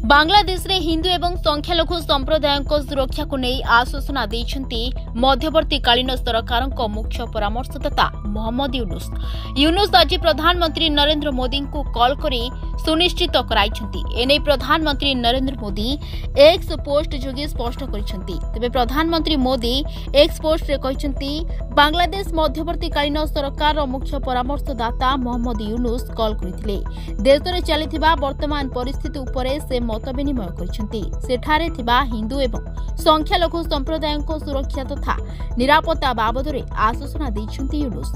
बांग्लादेश रे हिंदू एवं संख्यालघु संप्रदाय सुरक्षा को नहीं आश्वासना देइछन्ति मध्यवर्तीकालीन सरकार मुख्य परामर्शदाता मोहम्मद यूनुस आज प्रधानमंत्री नरेंद्र मोदी को कॉल करी सुनिश्चित कराइछन्ति। एने प्रधानमंत्री नरेंद्र मोदी एक्स पोस्ट जोगे स्पष्ट करिछन्ति। तबे प्रधानमंत्री मोदी एक्स पोस्ट रे कहिछन्ति बांग्लादेश मध्यवर्तीकालीन सरकार मुख्य परामर्शदाता मोहम्मद यूनुस कॉल करिथिले। देश रे चलिथिबा वर्तमान परिस्थिति उपरे से मत विनिमय करिसेंति। सेठारे थिबा हिंदू एवं संख्यालघु संप्रदाय सुरक्षा तथा निरापत्ता बाबद आश्वासना दैछन्ति यूनुस।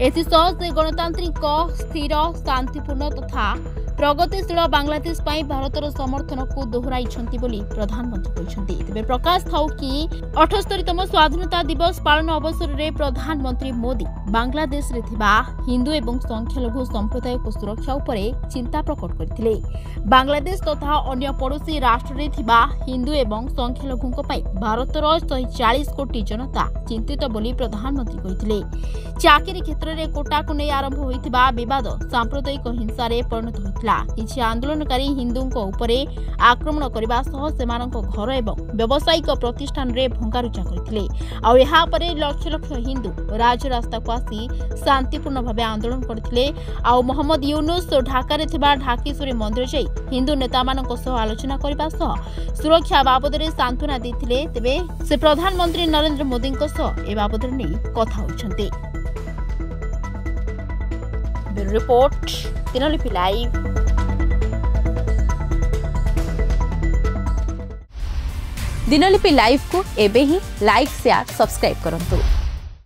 एथिसह से गणतांत्रिक स्थिर शांतिपूर्ण तथा प्रगतिशील बांग्लादेश पाई भारतर समर्थन को दोहराइछन्ति बोली प्रधानमंत्री कहिसन्ति। तबे प्रकाश थाउ कि 78तम स्वाधीनता दिवस पालन अवसर रे प्रधानमंत्री मोदी बांग्लादेश रे थिबा हिंदू एवं संख्यालघु संप्रदाय को सुरक्षा उपरे चिंता प्रकट करथिले। बांग्लादेश तथा अन्य पड़ोसी राष्ट्र रे थिबा हिंदू एवं संख्यालघुक पाई भारतर 140 कोटी जनता चिंतित बोली प्रधानमंत्री कहिथिले। चाकरी क्षेत्र रे कोटा को नै आरंभ होइथिबा विवाद सांप्रदायिक हिंसा रे परिणत होइथिला। किछि आंदोलनकारी हिंदू उपरे आक्रमण करबा सह सेमानक घर एवं व्यावसायिक प्रतिष्ठान रे भंगारुजा करथिले। आ एहा परे लक्ष लक्ष हिंदू राजरास्ता को आसी शांतिपूर्ण भाबे आंदोलन करथिले। आ मोहम्मद यूनुस ढाका रे थिबा ढाकेश्वरी मंदिर जाई हिंदू नेता मानक सह आलोचना करबा सह सुरक्षा बाबद रे सांत्वना दैथिले। तेबे से प्रधानमंत्री नरेंद्र मोदी सह ए बाबद रे कथा होछन्ते। Bureau report Dinalipi live. Dinalipi live को एबे ही लाइक शेयर सब्सक्राइब करंतु।